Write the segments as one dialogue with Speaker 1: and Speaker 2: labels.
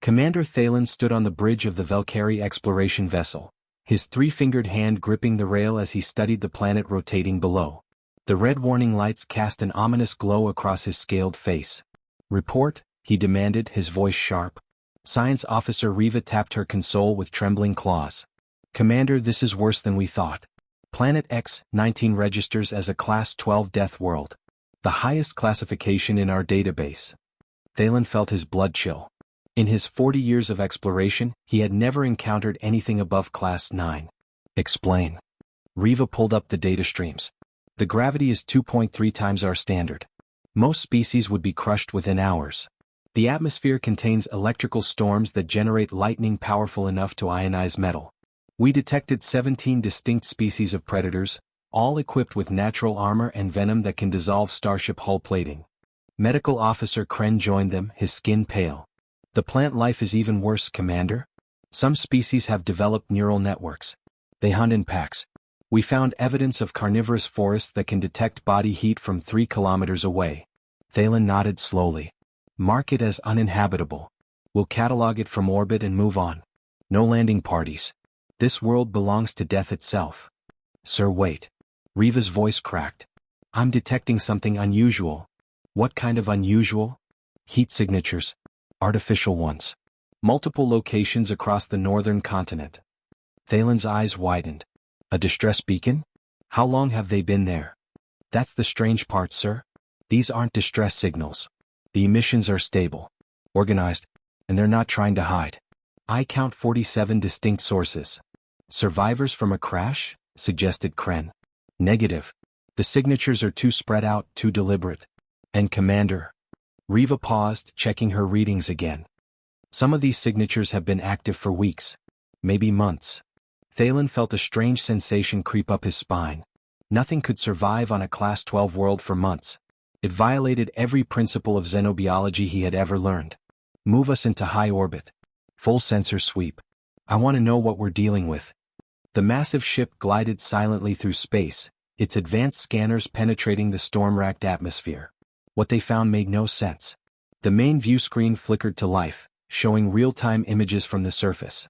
Speaker 1: Commander Thalen stood on the bridge of the Valkyrie exploration vessel, his three-fingered hand gripping the rail as he studied the planet rotating below. The red warning lights cast an ominous glow across his scaled face. "Report," he demanded, his voice sharp. Science Officer Riva tapped her console with trembling claws. "Commander, this is worse than we thought. Planet X-19 registers as a Class 12 death world. The highest classification in our database." Thalen felt his blood chill. In his 40 years of exploration, he had never encountered anything above Class 9. "Explain." Riva pulled up the data streams. "The gravity is 2.3 times our standard. Most species would be crushed within hours. The atmosphere contains electrical storms that generate lightning powerful enough to ionize metal. We detected 17 distinct species of predators, all equipped with natural armor and venom that can dissolve starship hull plating." Medical Officer Kren joined them, his skin pale. "The plant life is even worse, Commander. Some species have developed neural networks. They hunt in packs. We found evidence of carnivorous forests that can detect body heat from 3 kilometers away." Thalen nodded slowly. "Mark it as uninhabitable. We'll catalog it from orbit and move on. No landing parties. This world belongs to death itself." "Sir, wait." Riva's voice cracked. "I'm detecting something unusual." "What kind of unusual?" "Heat signatures. Artificial ones. Multiple locations across the northern continent." Thalen's eyes widened. "A distress beacon? How long have they been there?" "That's the strange part, sir. These aren't distress signals. The emissions are stable, organized, and they're not trying to hide. I count 47 distinct sources." "Survivors from a crash?" suggested Kren. "Negative. The signatures are too spread out, too deliberate." "And Commander?" Riva paused, checking her readings again. "Some of these signatures have been active for weeks, maybe months." Thalen felt a strange sensation creep up his spine. Nothing could survive on a Class 12 world for months. It violated every principle of xenobiology he had ever learned. "Move us into high orbit. Full sensor sweep. I want to know what we're dealing with." The massive ship glided silently through space, its advanced scanners penetrating the storm-racked atmosphere. What they found made no sense. The main view screen flickered to life, showing real-time images from the surface.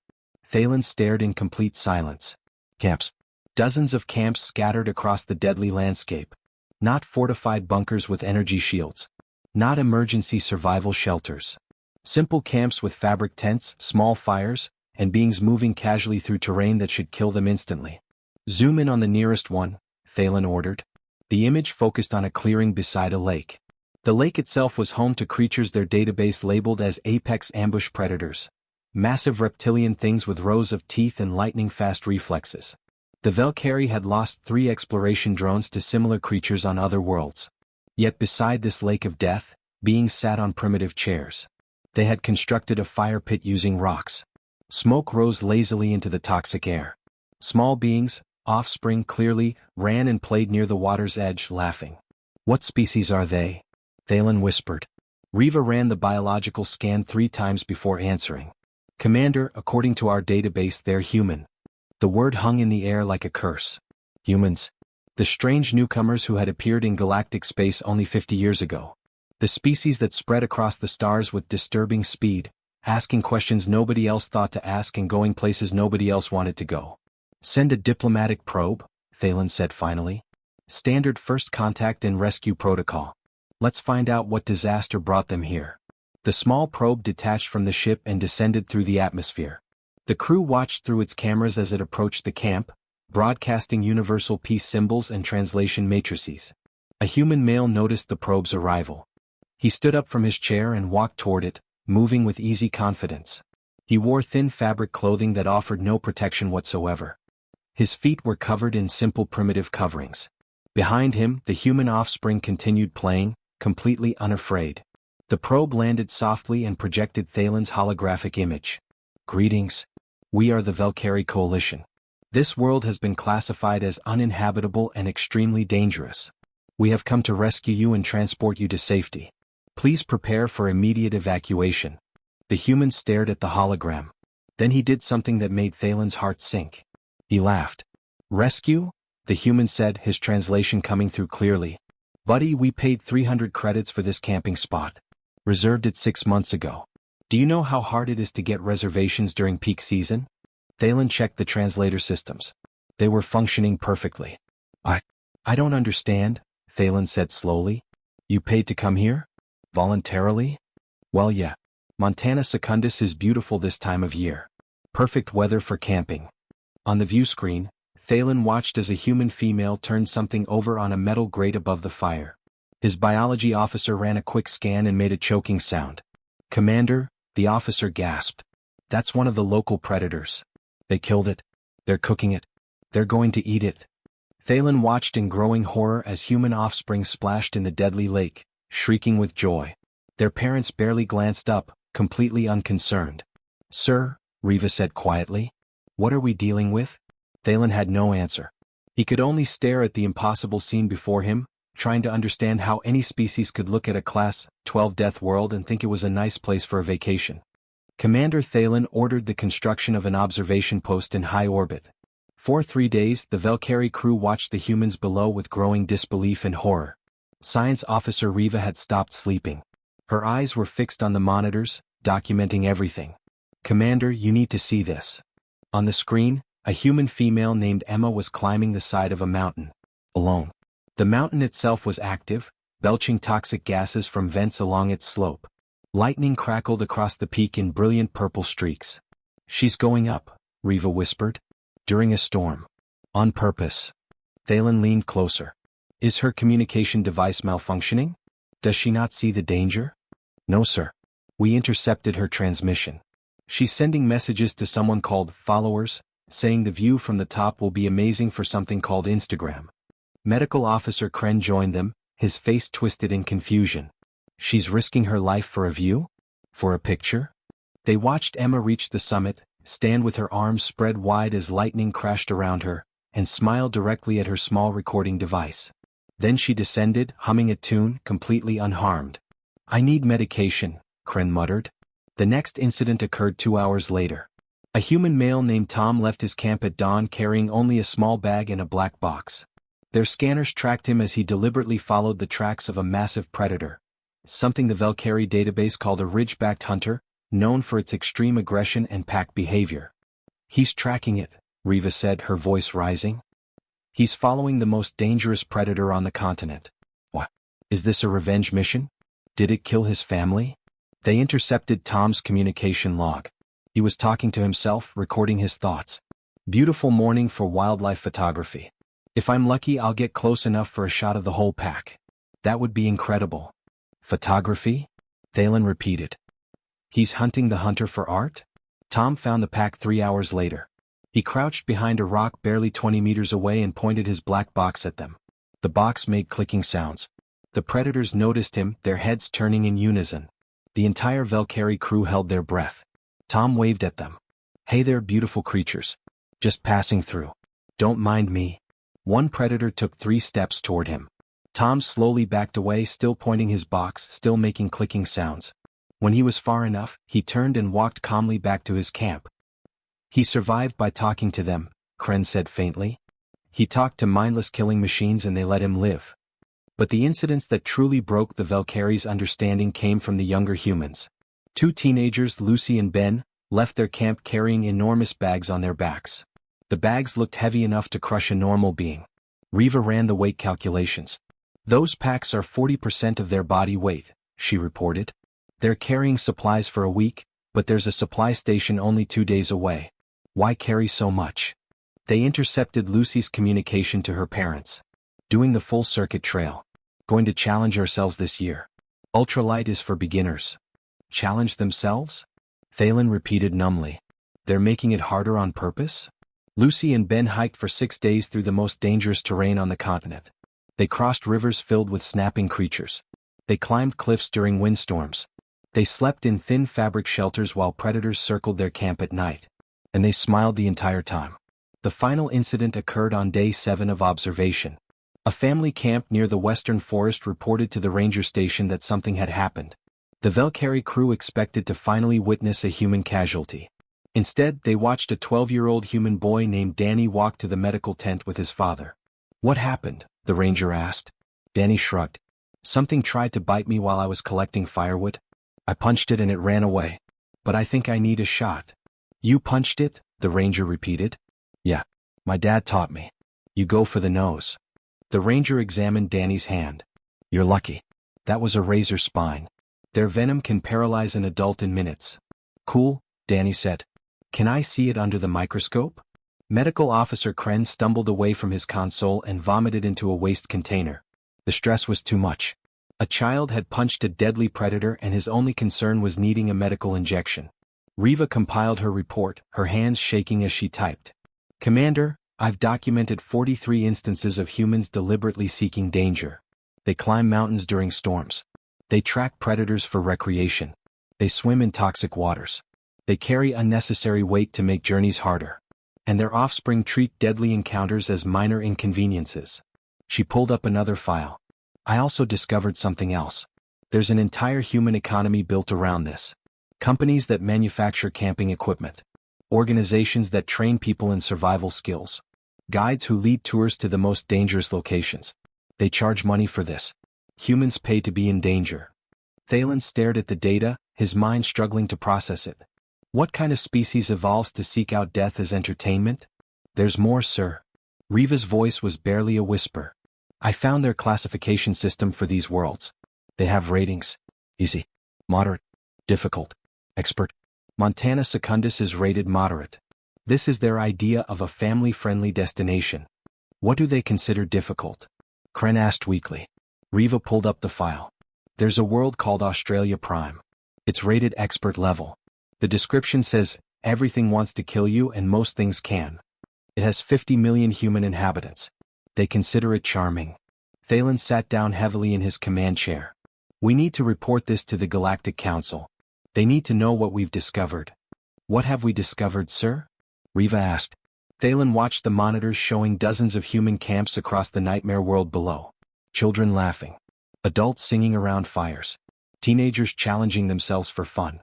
Speaker 1: Thalen stared in complete silence. Camps. Dozens of camps scattered across the deadly landscape. Not fortified bunkers with energy shields. Not emergency survival shelters. Simple camps with fabric tents, small fires, and beings moving casually through terrain that should kill them instantly. "Zoom in on the nearest one," Thalen ordered. The image focused on a clearing beside a lake. The lake itself was home to creatures their database labeled as apex ambush predators. Massive reptilian things with rows of teeth and lightning-fast reflexes. The Valkyrie had lost 3 exploration drones to similar creatures on other worlds. Yet beside this lake of death, beings sat on primitive chairs. They had constructed a fire pit using rocks. Smoke rose lazily into the toxic air. Small beings, offspring clearly, ran and played near the water's edge, laughing. "What species are they?" Thalen whispered. Riva ran the biological scan 3 times before answering. "Commander, according to our database, they're human." The word hung in the air like a curse. Humans. The strange newcomers who had appeared in galactic space only 50 years ago. The species that spread across the stars with disturbing speed, asking questions nobody else thought to ask and going places nobody else wanted to go. "Send a diplomatic probe," Thalen said finally. "Standard first contact and rescue protocol. Let's find out what disaster brought them here." The small probe detached from the ship and descended through the atmosphere. The crew watched through its cameras as it approached the camp, broadcasting universal peace symbols and translation matrices. A human male noticed the probe's arrival. He stood up from his chair and walked toward it, moving with easy confidence. He wore thin fabric clothing that offered no protection whatsoever. His feet were covered in simple primitive coverings. Behind him, the human offspring continued playing, completely unafraid. The probe landed softly and projected Thalen's holographic image. "Greetings. We are the Valkyrie Coalition. This world has been classified as uninhabitable and extremely dangerous. We have come to rescue you and transport you to safety. Please prepare for immediate evacuation." The human stared at the hologram. Then he did something that made Thalen's heart sink. He laughed. "Rescue?" the human said, his translation coming through clearly. "Buddy, we paid 300 credits for this camping spot. Reserved it 6 months ago. Do you know how hard it is to get reservations during peak season? Thalen checked the translator systems. They were functioning perfectly. I don't understand, Thalen said slowly. You paid to come here? Voluntarily? Well, yeah. Montana Secundus is beautiful this time of year. Perfect weather for camping. On the view screen, Thalen watched as a human female turned something over on a metal grate above the fire. His biology officer ran a quick scan and made a choking sound. Commander, the officer gasped. That's one of the local predators. They killed it. They're cooking it. They're going to eat it. Thalen watched in growing horror as human offspring splashed in the deadly lake, shrieking with joy. Their parents barely glanced up, completely unconcerned. Sir, Riva said quietly. What are we dealing with? Thalen had no answer. He could only stare at the impossible scene before him, trying to understand how any species could look at a Class 12 death world and think it was a nice place for a vacation. Commander Thalen ordered the construction of an observation post in high orbit. For 3 days, the Valkyrie crew watched the humans below with growing disbelief and horror. Science Officer Riva had stopped sleeping. Her eyes were fixed on the monitors, documenting everything. Commander, you need to see this. On the screen, a human female named Emma was climbing the side of a mountain. Alone. The mountain itself was active, belching toxic gases from vents along its slope. Lightning crackled across the peak in brilliant purple streaks. She's going up, Riva whispered. During a storm. On purpose. Thalen leaned closer. Is her communication device malfunctioning? Does she not see the danger? No, sir. We intercepted her transmission. She's sending messages to someone called followers, saying the view from the top will be amazing for something called Instagram. Medical Officer Kren joined them, his face twisted in confusion. She's risking her life for a view? For a picture? They watched Emma reach the summit, stand with her arms spread wide as lightning crashed around her, and smile directly at her small recording device. Then she descended, humming a tune, completely unharmed. I need medication, Kren muttered. The next incident occurred 2 hours later. A human male named Tom left his camp at dawn carrying only a small bag and a black box. Their scanners tracked him as he deliberately followed the tracks of a massive predator. Something the Valkyrie database called a ridge-backed hunter, known for its extreme aggression and pack behavior. He's tracking it, Riva said, her voice rising. He's following the most dangerous predator on the continent. What? Is this a revenge mission? Did it kill his family? They intercepted Tom's communication log. He was talking to himself, recording his thoughts. Beautiful morning for wildlife photography. If I'm lucky, I'll get close enough for a shot of the whole pack. That would be incredible. Photography? Thalen repeated. He's hunting the hunter for art? Tom found the pack 3 hours later. He crouched behind a rock barely 20 meters away and pointed his black box at them. The box made clicking sounds. The predators noticed him, their heads turning in unison. The entire Valkyrie crew held their breath. Tom waved at them. Hey there, beautiful creatures. Just passing through. Don't mind me. One predator took 3 steps toward him. Tom slowly backed away, still pointing his box, still making clicking sounds. When he was far enough, he turned and walked calmly back to his camp. He survived by talking to them, Kren said faintly. He talked to mindless killing machines and they let him live. But the incidents that truly broke the Valkyrie's understanding came from the younger humans. 2 teenagers, Lucy and Ben, left their camp carrying enormous bags on their backs. The bags looked heavy enough to crush a normal being. Riva ran the weight calculations. Those packs are 40% of their body weight, she reported. They're carrying supplies for a week, but there's a supply station only 2 days away. Why carry so much? They intercepted Lucy's communication to her parents. Doing the full circuit trail. Going to challenge ourselves this year. Ultralight is for beginners. Challenge themselves? Thalen repeated numbly. They're making it harder on purpose? Lucy and Ben hiked for 6 days through the most dangerous terrain on the continent. They crossed rivers filled with snapping creatures. They climbed cliffs during windstorms. They slept in thin fabric shelters while predators circled their camp at night. And they smiled the entire time. The final incident occurred on day 7 of observation. A family camp near the western forest reported to the ranger station that something had happened. The Valkyrie crew expected to finally witness a human casualty. Instead, they watched a 12-year-old human boy named Danny walk to the medical tent with his father. What happened? The ranger asked. Danny shrugged. Something tried to bite me while I was collecting firewood. I punched it and it ran away. but I think I need a shot. You punched it? The ranger repeated. Yeah. My dad taught me. You go for the nose. The ranger examined Danny's hand. You're lucky. That was a razor spine. Their venom can paralyze an adult in minutes. Cool, Danny said. Can I see it under the microscope? Medical Officer Kren stumbled away from his console and vomited into a waste container. The stress was too much. A child had punched a deadly predator and his only concern was needing a medical injection. Riva compiled her report, her hands shaking as she typed. Commander, I've documented 43 instances of humans deliberately seeking danger. They climb mountains during storms. They track predators for recreation. They swim in toxic waters. They carry unnecessary weight to make journeys harder. And their offspring treat deadly encounters as minor inconveniences. She pulled up another file. I also discovered something else. There's an entire human economy built around this. Companies that manufacture camping equipment. Organizations that train people in survival skills. Guides who lead tours to the most dangerous locations. They charge money for this. Humans pay to be in danger. Thalen stared at the data, his mind struggling to process it. What kind of species evolves to seek out death as entertainment? There's more, sir. Riva's voice was barely a whisper. I found their classification system for these worlds. They have ratings. Easy. Moderate. Difficult. Expert. Montana Secundus is rated moderate. This is their idea of a family-friendly destination. What do they consider difficult? Kren asked weakly. Riva pulled up the file. There's a world called Australia Prime. It's rated expert level. The description says, everything wants to kill you and most things can. It has 50 million human inhabitants. They consider it charming. Thalen sat down heavily in his command chair. We need to report this to the Galactic Council. They need to know what we've discovered. What have we discovered, sir? Riva asked. Thalen watched the monitors showing dozens of human camps across the nightmare world below. Children laughing. Adults singing around fires. Teenagers challenging themselves for fun.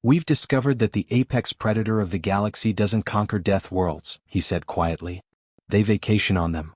Speaker 1: We've discovered that the apex predator of the galaxy doesn't conquer death worlds, he said quietly. They vacation on them.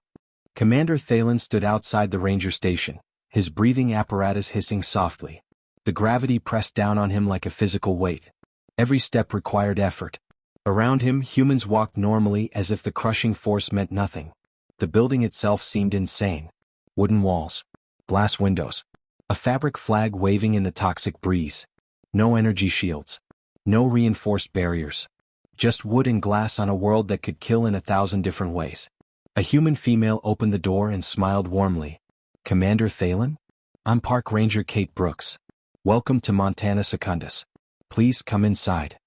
Speaker 1: Commander Thalen stood outside the ranger station, his breathing apparatus hissing softly. The gravity pressed down on him like a physical weight. Every step required effort. Around him, humans walked normally as if the crushing force meant nothing. The building itself seemed insane. Wooden walls. Glass windows. A fabric flag waving in the toxic breeze. No energy shields. No reinforced barriers. Just wood and glass on a world that could kill in 1,000 different ways. A human female opened the door and smiled warmly. Commander Thalen? I'm Park Ranger Kate Brooks. Welcome to Montana Secundus. Please come inside.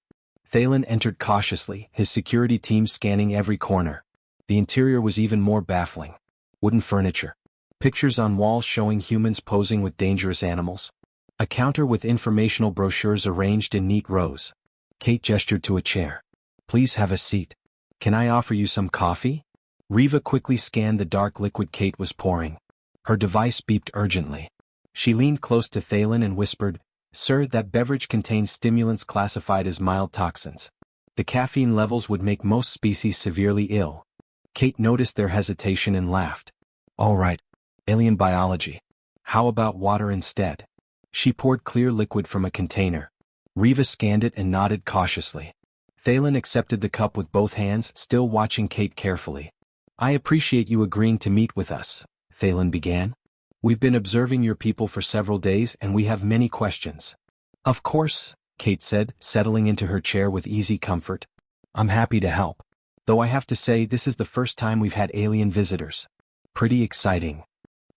Speaker 1: Thalen entered cautiously, his security team scanning every corner. The interior was even more baffling. Wooden furniture. Pictures on walls showing humans posing with dangerous animals. A counter with informational brochures arranged in neat rows. Kate gestured to a chair. Please have a seat. Can I offer you some coffee? Riva quickly scanned the dark liquid Kate was pouring. Her device beeped urgently. She leaned close to Thalen and whispered, Sir, that beverage contains stimulants classified as mild toxins. The caffeine levels would make most species severely ill. Kate noticed their hesitation and laughed. All right. Alien biology. How about water instead? She poured clear liquid from a container. Riva scanned it and nodded cautiously. Thalen accepted the cup with both hands, still watching Kate carefully. I appreciate you agreeing to meet with us, Thalen began. We've been observing your people for several days and we have many questions. Of course, Kate said, settling into her chair with easy comfort. I'm happy to help. Though I have to say this is the first time we've had alien visitors. Pretty exciting.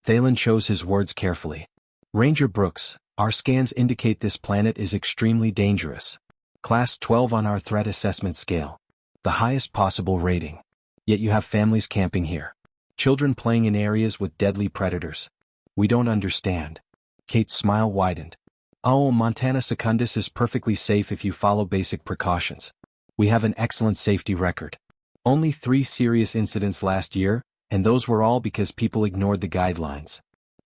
Speaker 1: Thalen chose his words carefully. Ranger Brooks, our scans indicate this planet is extremely dangerous. Class 12 on our threat assessment scale. The highest possible rating. Yet you have families camping here. Children playing in areas with deadly predators. We don't understand. Kate's smile widened. Oh, Montana Secundus is perfectly safe if you follow basic precautions. We have an excellent safety record. Only 3 serious incidents last year, and those were all because people ignored the guidelines.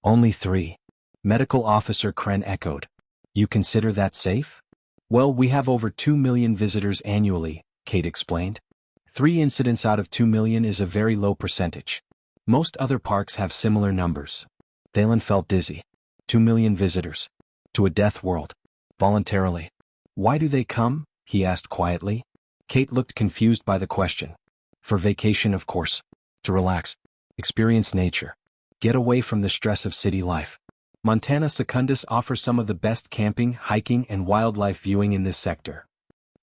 Speaker 1: Only 3. Medical Officer Kren echoed. You consider that safe? Well, we have over 2 million visitors annually, Kate explained. 3 incidents out of 2 million is a very low percentage. Most other parks have similar numbers. Thalen felt dizzy. 2 million visitors. To a death world. Voluntarily. Why do they come? He asked quietly. Kate looked confused by the question. For vacation, of course. To relax. Experience nature. Get away from the stress of city life. Montana Secundus offers some of the best camping, hiking, and wildlife viewing in this sector.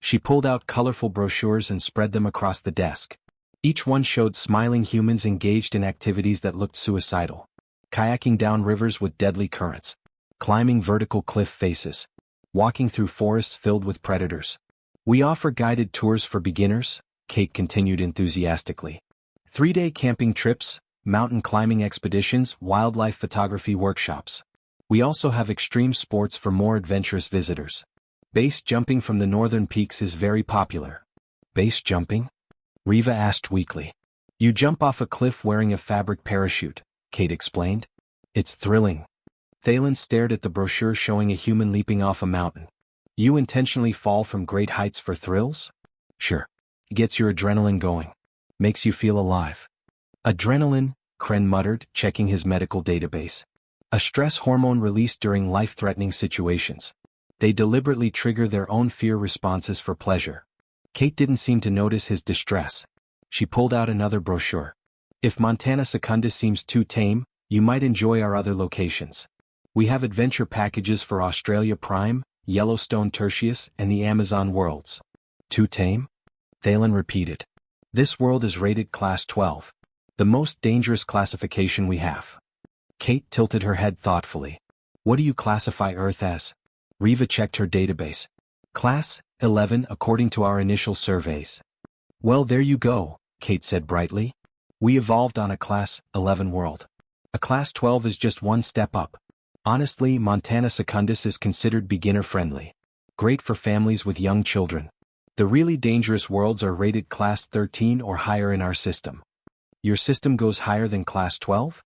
Speaker 1: She pulled out colorful brochures and spread them across the desk. Each one showed smiling humans engaged in activities that looked suicidal. Kayaking down rivers with deadly currents. Climbing vertical cliff faces. Walking through forests filled with predators. We offer guided tours for beginners, Kate continued enthusiastically. 3-day camping trips, mountain climbing expeditions, wildlife photography workshops. We also have extreme sports for more adventurous visitors. Base jumping from the northern peaks is very popular. Base jumping? Riva asked weakly. You jump off a cliff wearing a fabric parachute, Kate explained. It's thrilling. Thalen stared at the brochure showing a human leaping off a mountain. You intentionally fall from great heights for thrills? Sure. Gets your adrenaline going. Makes you feel alive. Adrenaline, Kren muttered, checking his medical database. A stress hormone released during life-threatening situations. They deliberately trigger their own fear responses for pleasure. Kate didn't seem to notice his distress. She pulled out another brochure. If Montana Secundus seems too tame, you might enjoy our other locations. We have adventure packages for Australia Prime, Yellowstone Tertius, and the Amazon worlds. Too tame? Thalen repeated. This world is rated Class 12. The most dangerous classification we have. Kate tilted her head thoughtfully. What do you classify Earth as? Riva checked her database. Class 11 according to our initial surveys. Well, there you go, Kate said brightly. We evolved on a Class 11 world. A Class 12 is just one step up. Honestly, Montana Secundus is considered beginner-friendly. Great for families with young children. The really dangerous worlds are rated Class 13 or higher in our system. Your system goes higher than Class 12?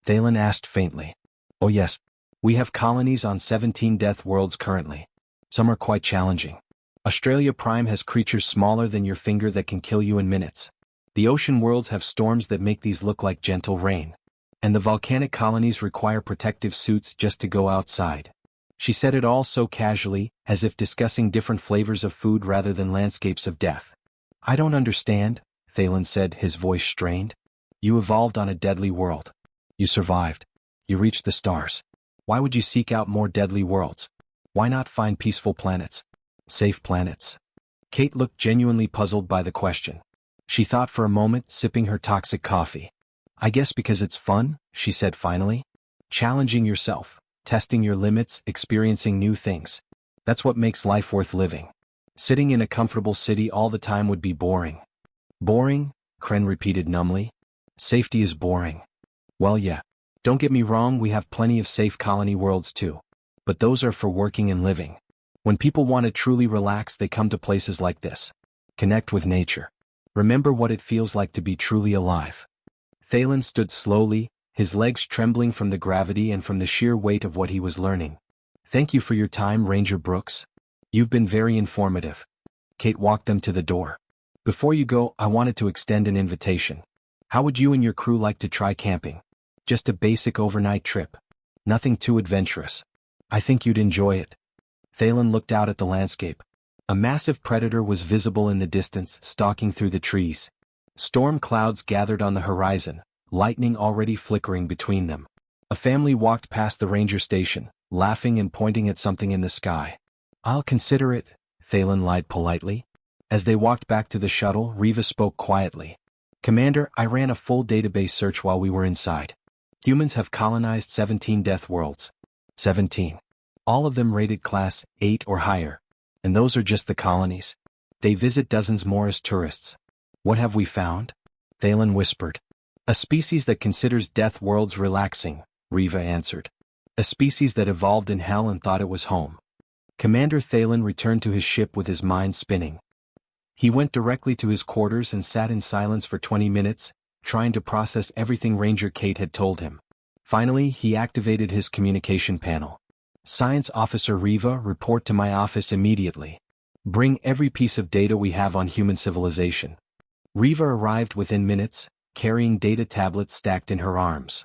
Speaker 1: Thalen asked faintly. Oh yes. We have colonies on 17 death worlds currently. Some are quite challenging. Australia Prime has creatures smaller than your finger that can kill you in minutes. The ocean worlds have storms that make these look like gentle rain. And the volcanic colonies require protective suits just to go outside. She said it all so casually, as if discussing different flavors of food rather than landscapes of death. I don't understand, Thalen said, his voice strained. You evolved on a deadly world. You survived. You reached the stars. Why would you seek out more deadly worlds? Why not find peaceful planets? Safe planets? Kate looked genuinely puzzled by the question. She thought for a moment, sipping her toxic coffee. I guess because it's fun, she said finally. Challenging yourself, testing your limits, experiencing new things. That's what makes life worth living. Sitting in a comfortable city all the time would be boring. Boring? Kren repeated numbly. Safety is boring. Well, yeah. Don't get me wrong, we have plenty of safe colony worlds too. But those are for working and living. When people want to truly relax, they come to places like this. Connect with nature. Remember what it feels like to be truly alive. Thalen stood slowly, his legs trembling from the gravity and from the sheer weight of what he was learning. Thank you for your time, Ranger Brooks. You've been very informative. Kate walked them to the door. Before you go, I wanted to extend an invitation. How would you and your crew like to try camping? Just a basic overnight trip. Nothing too adventurous. I think you'd enjoy it. Thalen looked out at the landscape. A massive predator was visible in the distance, stalking through the trees. Storm clouds gathered on the horizon, lightning already flickering between them. A family walked past the ranger station, laughing and pointing at something in the sky. I'll consider it, Thalen lied politely. As they walked back to the shuttle, Riva spoke quietly. Commander, I ran a full database search while we were inside. Humans have colonized 17 death worlds. 17. All of them rated Class 8 or higher. And those are just the colonies. They visit dozens more as tourists. What have we found? Thalen whispered. A species that considers death worlds relaxing, Riva answered. A species that evolved in hell and thought it was home. Commander Thalen returned to his ship with his mind spinning. He went directly to his quarters and sat in silence for 20 minutes, trying to process everything Ranger Kate had told him. Finally, he activated his communication panel. Science Officer Riva, report to my office immediately. Bring every piece of data we have on human civilization. Riva arrived within minutes, carrying data tablets stacked in her arms.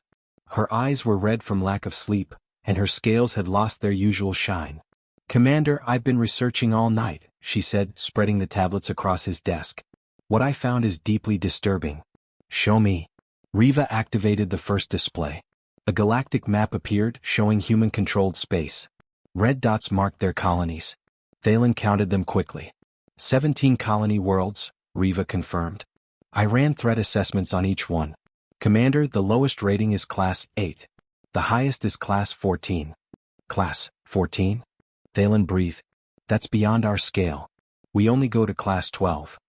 Speaker 1: Her eyes were red from lack of sleep, and her scales had lost their usual shine. Commander, I've been researching all night, she said, spreading the tablets across his desk. What I found is deeply disturbing. Show me. Riva activated the first display. A galactic map appeared, showing human-controlled space. Red dots marked their colonies. Thalen counted them quickly. 17 colony worlds, Riva confirmed. I ran threat assessments on each one. Commander, the lowest rating is Class 8. The highest is Class 14. Class 14? Thalen breathed. That's beyond our scale. We only go to Class 12.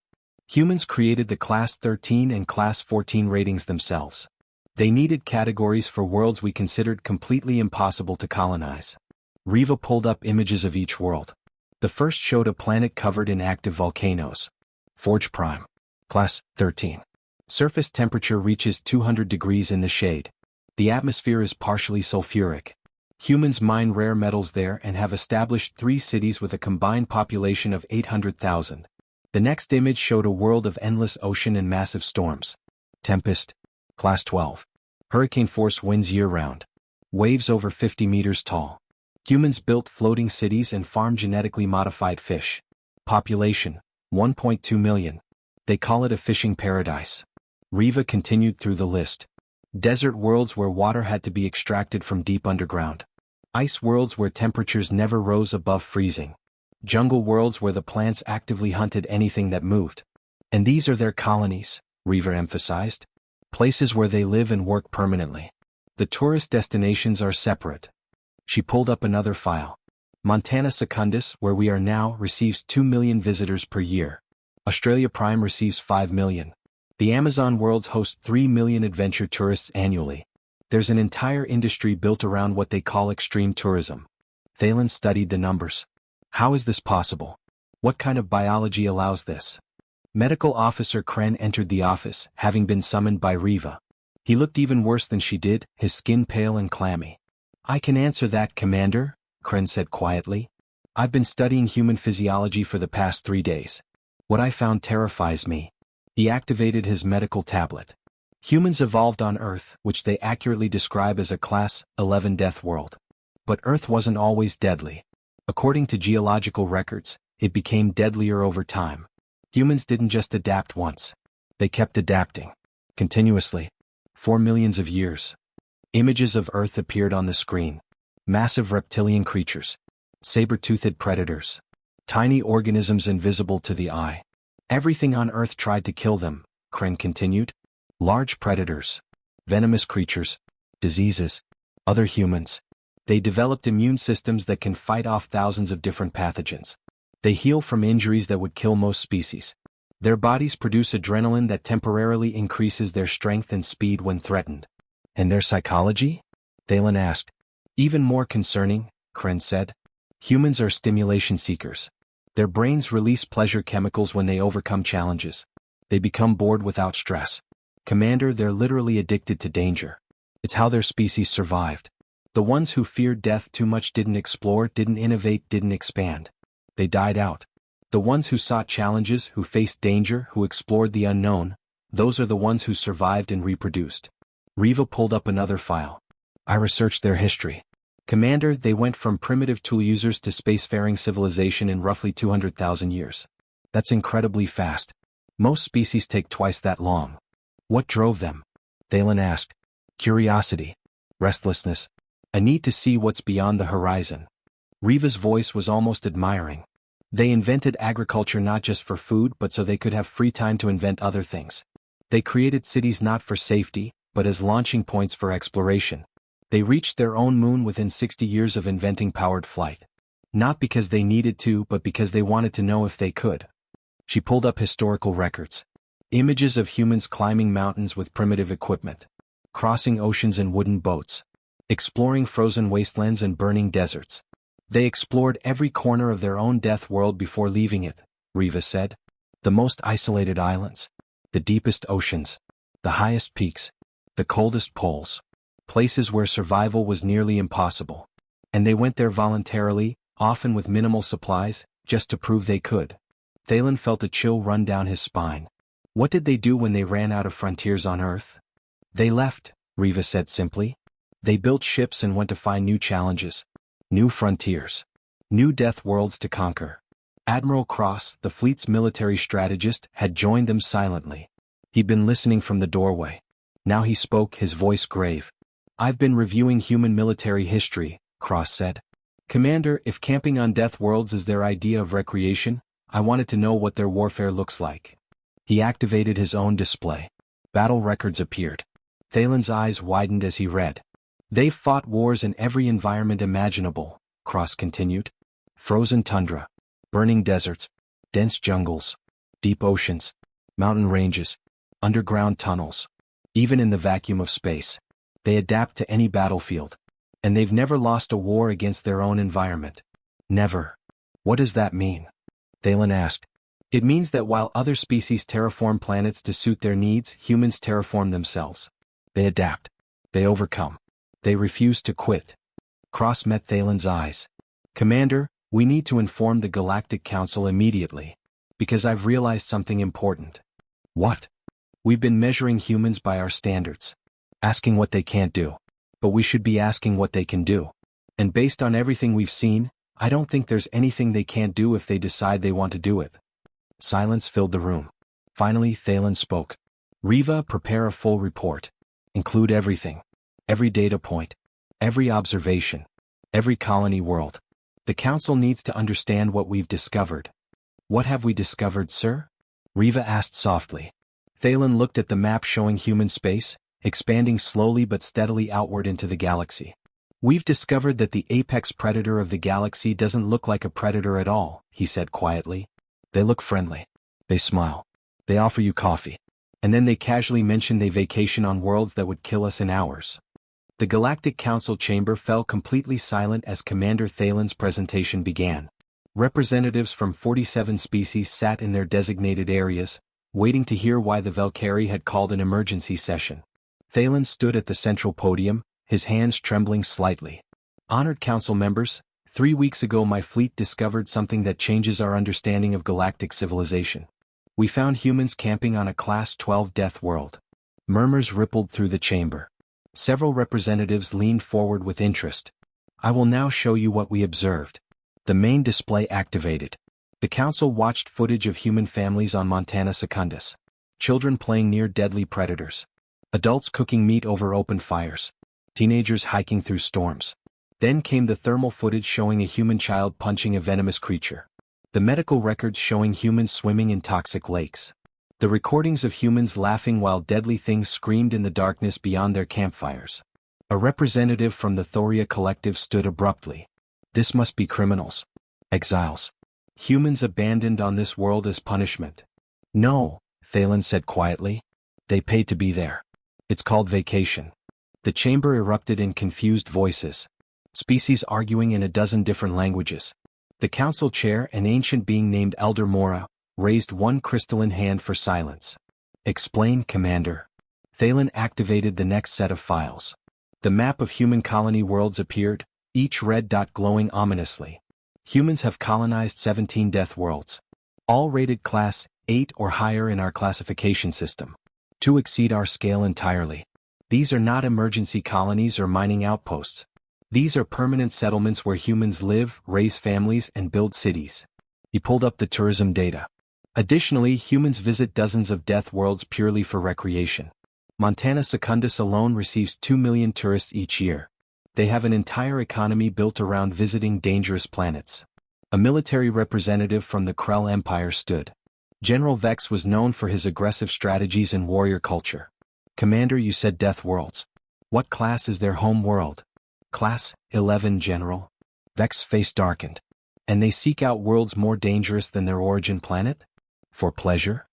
Speaker 1: Humans created the Class 13 and Class 14 ratings themselves. They needed categories for worlds we considered completely impossible to colonize. Riva pulled up images of each world. The first showed a planet covered in active volcanoes. Forge Prime. Class 13. Surface temperature reaches 200 degrees in the shade. The atmosphere is partially sulfuric. Humans mine rare metals there and have established 3 cities with a combined population of 800,000. The next image showed a world of endless ocean and massive storms. Tempest. Class 12. Hurricane force winds year-round. Waves over 50 meters tall. Humans built floating cities and farm genetically modified fish. Population. 1.2 million. They call it a fishing paradise. Riva continued through the list. Desert worlds where water had to be extracted from deep underground. Ice worlds where temperatures never rose above freezing. Jungle worlds where the plants actively hunted anything that moved. And these are their colonies, Riva emphasized. Places where they live and work permanently. The tourist destinations are separate. She pulled up another file. Montana Secundus, where we are now, receives 2 million visitors per year. Australia Prime receives 5 million. The Amazon worlds host 3 million adventure tourists annually. There's an entire industry built around what they call extreme tourism. Thalen studied the numbers. How is this possible? What kind of biology allows this? Medical Officer Kren entered the office, having been summoned by Riva. He looked even worse than she did, his skin pale and clammy. I can answer that, Commander, Kren said quietly. I've been studying human physiology for the past 3 days. What I found terrifies me. He activated his medical tablet. Humans evolved on Earth, which they accurately describe as a Class 11 death world. But Earth wasn't always deadly. According to geological records, it became deadlier over time. Humans didn't just adapt once. They kept adapting. Continuously. For millions of years. Images of Earth appeared on the screen. Massive reptilian creatures. Saber-toothed predators. Tiny organisms invisible to the eye. Everything on Earth tried to kill them, Kren continued. Large predators. Venomous creatures. Diseases. Other humans. They developed immune systems that can fight off thousands of different pathogens. They heal from injuries that would kill most species. Their bodies produce adrenaline that temporarily increases their strength and speed when threatened. And their psychology? Thalen asked. Even more concerning, Kren said. Humans are stimulation seekers. Their brains release pleasure chemicals when they overcome challenges. They become bored without stress. Commander, they're literally addicted to danger. It's how their species survived. The ones who feared death too much didn't explore, didn't innovate, didn't expand. They died out. The ones who sought challenges, who faced danger, who explored the unknown, those are the ones who survived and reproduced. Riva pulled up another file. I researched their history. Commander, they went from primitive tool users to spacefaring civilization in roughly 200,000 years. That's incredibly fast. Most species take twice that long. What drove them? Thalen asked. Curiosity. Restlessness. A need to see what's beyond the horizon. Riva's voice was almost admiring. They invented agriculture not just for food but so they could have free time to invent other things. They created cities not for safety, but as launching points for exploration. They reached their own moon within 60 years of inventing powered flight. Not because they needed to, but because they wanted to know if they could. She pulled up historical records. Images of humans climbing mountains with primitive equipment. Crossing oceans in wooden boats. Exploring frozen wastelands and burning deserts. They explored every corner of their own death world before leaving it, Riva said. The most isolated islands. The deepest oceans. The highest peaks. The coldest poles. Places where survival was nearly impossible. And they went there voluntarily, often with minimal supplies, just to prove they could. Thalen felt a chill run down his spine. What did they do when they ran out of frontiers on Earth? They left, Riva said simply. They built ships and went to find new challenges. New frontiers. New death worlds to conquer. Admiral Cross, the fleet's military strategist, had joined them silently. He'd been listening from the doorway. Now he spoke, his voice grave. "I've been reviewing human military history," Cross said. "Commander, if camping on death worlds is their idea of recreation, I wanted to know what their warfare looks like." He activated his own display. Battle records appeared. Thalen's eyes widened as he read. "They've fought wars in every environment imaginable," Cross continued. "Frozen tundra, burning deserts, dense jungles, deep oceans, mountain ranges, underground tunnels. Even in the vacuum of space, they adapt to any battlefield. And they've never lost a war against their own environment. Never." "What does that mean?" Thalen asked. "It means that while other species terraform planets to suit their needs, humans terraform themselves. They adapt. They overcome. They refuse to quit." Cross met Thalen's eyes. "Commander, we need to inform the Galactic Council immediately. Because I've realized something important." "What?" "We've been measuring humans by our standards. Asking what they can't do. But we should be asking what they can do. And based on everything we've seen, I don't think there's anything they can't do if they decide they want to do it." Silence filled the room. Finally, Thalen spoke. "Riva, prepare a full report. Include everything. Every data point. Every observation. Every colony world. The Council needs to understand what we've discovered." "What have we discovered, sir?" Riva asked softly. Thalen looked at the map showing human space, expanding slowly but steadily outward into the galaxy. "We've discovered that the apex predator of the galaxy doesn't look like a predator at all," he said quietly. "They look friendly. They smile. They offer you coffee. And then they casually mention they vacation on worlds that would kill us in hours." The Galactic Council chamber fell completely silent as Commander Thalen's presentation began. Representatives from 47 species sat in their designated areas, waiting to hear why the Valkyrie had called an emergency session. Thalen stood at the central podium, his hands trembling slightly. "Honored Council members, 3 weeks ago my fleet discovered something that changes our understanding of galactic civilization. We found humans camping on a Class 12 death world." Murmurs rippled through the chamber. Several representatives leaned forward with interest. "I will now show you what we observed." The main display activated. The Council watched footage of human families on Montana Secundus. Children playing near deadly predators. Adults cooking meat over open fires. Teenagers hiking through storms. Then came the thermal footage showing a human child punching a venomous creature. The medical records showing humans swimming in toxic lakes. The recordings of humans laughing while deadly things screamed in the darkness beyond their campfires. A representative from the Thoria Collective stood abruptly. "This must be criminals. Exiles. Humans abandoned on this world as punishment." "No," Thalen said quietly. "They paid to be there. It's called vacation." The chamber erupted in confused voices. Species arguing in a dozen different languages. The council chair, an ancient being named Elder Mora, raised one crystalline hand for silence. "Explain, Commander." Thalen activated the next set of files. The map of human colony worlds appeared, each red dot glowing ominously. Humans have colonized 17 death worlds. All rated Class 8 or higher in our classification system. 2 exceed our scale entirely. These are not emergency colonies or mining outposts. These are permanent settlements where humans live, raise families, and build cities. He pulled up the tourism data. Additionally, humans visit dozens of death worlds purely for recreation. Montana Secundus alone receives 2 million tourists each year. They have an entire economy built around visiting dangerous planets. A military representative from the Krell Empire stood. General Vex was known for his aggressive strategies and warrior culture. "Commander, you said death worlds. What class is their home world?" "Class 11, General." Vex's face darkened. "And they seek out worlds more dangerous than their origin planet? For pleasure?"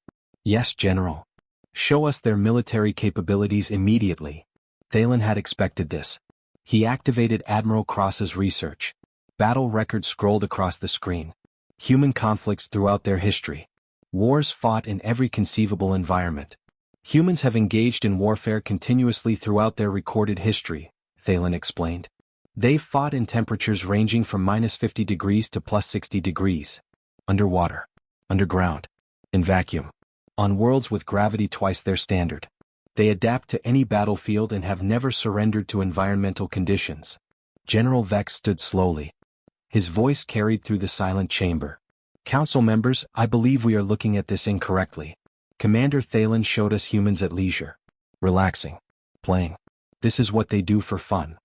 Speaker 1: "Yes, General." "Show us their military capabilities immediately." Thalen had expected this. He activated Admiral Cross's research. Battle records scrolled across the screen. Human conflicts throughout their history. Wars fought in every conceivable environment. Humans have engaged in warfare continuously throughout their recorded history, Thalen explained. They've fought in temperatures ranging from -50 degrees to +60 degrees. Underwater. Underground. In vacuum. On worlds with gravity twice their standard. They adapt to any battlefield and have never surrendered to environmental conditions. General Vex stood slowly. His voice carried through the silent chamber. Council members, I believe we are looking at this incorrectly. Commander Thalen showed us humans at leisure. Relaxing. Playing. This is what they do for fun.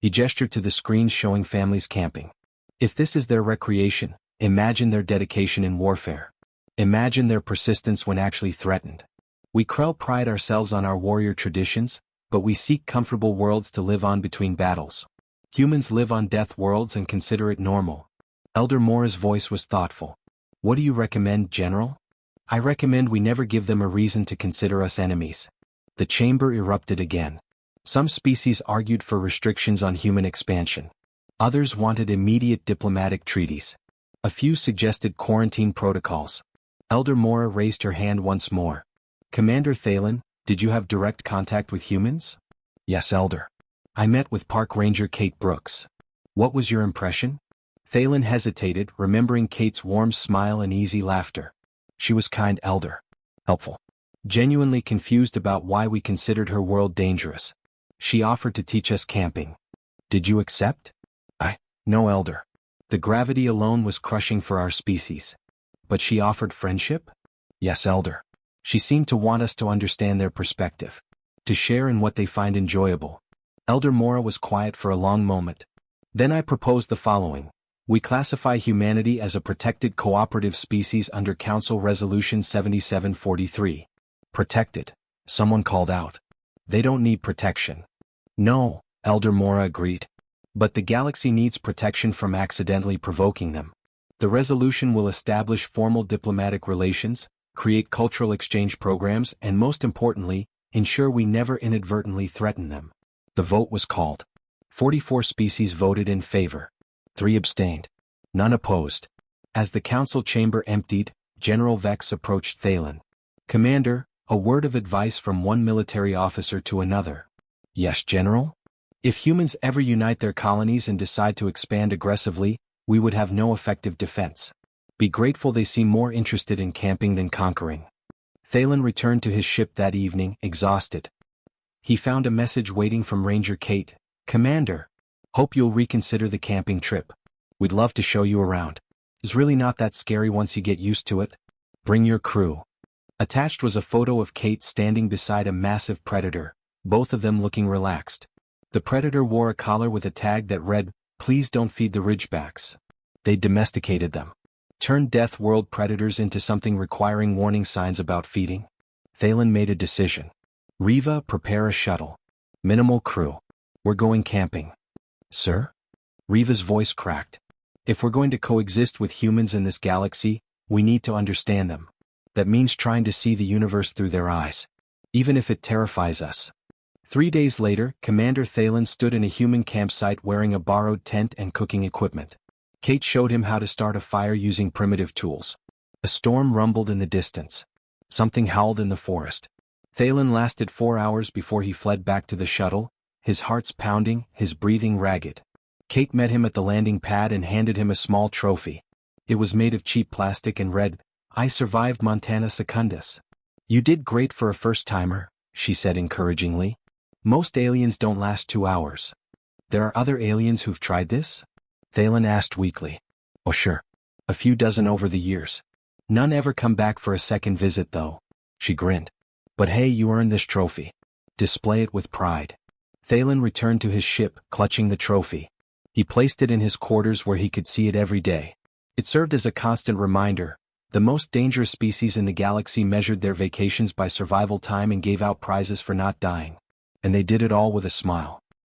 Speaker 1: He gestured to the screens showing families camping. If this is their recreation, imagine their dedication in warfare. Imagine their persistence when actually threatened. We Krell pride ourselves on our warrior traditions, but we seek comfortable worlds to live on between battles. Humans live on death worlds and consider it normal. Elder Mora's voice was thoughtful. What do you recommend, General? I recommend we never give them a reason to consider us enemies. The chamber erupted again. Some species argued for restrictions on human expansion. Others wanted immediate diplomatic treaties. A few suggested quarantine protocols. Elder Mora raised her hand once more. Commander Thalen, did you have direct contact with humans? Yes, Elder. I met with Park Ranger Kate Brooks. What was your impression? Thalen hesitated, remembering Kate's warm smile and easy laughter. She was kind, Elder. Helpful. Genuinely confused about why we considered her world dangerous. She offered to teach us camping. Did you accept? No, Elder. The gravity alone was crushing for our species. But she offered friendship? Yes, Elder. She seemed to want us to understand their perspective. To share in what they find enjoyable. Elder Mora was quiet for a long moment. Then I proposed the following. We classify humanity as a protected cooperative species under Council Resolution 7743. Protected. Someone called out. They don't need protection. No, Elder Mora agreed. But the galaxy needs protection from accidentally provoking them. The resolution will establish formal diplomatic relations, create cultural exchange programs, and most importantly, ensure we never inadvertently threaten them. The vote was called. 44 species voted in favor. 3 abstained. None opposed. As the council chamber emptied, General Vex approached Thalen. Commander, a word of advice from one military officer to another. Yes, General? If humans ever unite their colonies and decide to expand aggressively, we would have no effective defense. Be grateful they seem more interested in camping than conquering. Thalen returned to his ship that evening, exhausted. He found a message waiting from Ranger Kate. Commander, hope you'll reconsider the camping trip. We'd love to show you around. It's really not that scary once you get used to it. Bring your crew. Attached was a photo of Kate standing beside a massive predator, both of them looking relaxed. The predator wore a collar with a tag that read, "Please don't feed the Ridgebacks." They domesticated them. Turned death world predators into something requiring warning signs about feeding. Thalen made a decision. Riva, prepare a shuttle. Minimal crew. We're going camping. Sir? Riva's voice cracked. If we're going to coexist with humans in this galaxy, we need to understand them. That means trying to see the universe through their eyes. Even if it terrifies us. 3 days later, Commander Thalen stood in a human campsite wearing a borrowed tent and cooking equipment. Kate showed him how to start a fire using primitive tools. A storm rumbled in the distance. Something howled in the forest. Thalen lasted 4 hours before he fled back to the shuttle, his heart's pounding, his breathing ragged. Kate met him at the landing pad and handed him a small trophy. It was made of cheap plastic and read, "I survived Montana Secundus." "You did great for a first-timer," she said encouragingly. "Most aliens don't last 2 hours. There are other aliens who've tried this?" Thalen asked weakly. "Oh sure. A few dozen over the years. None ever come back for a second visit though." She grinned. "But hey, you earned this trophy. Display it with pride." Thalen returned to his ship, clutching the trophy. He placed it in his quarters where he could see it every day. It served as a constant reminder. The most dangerous species in the galaxy measured their vacations by survival time and gave out prizes for not dying. And they did it all with a smile.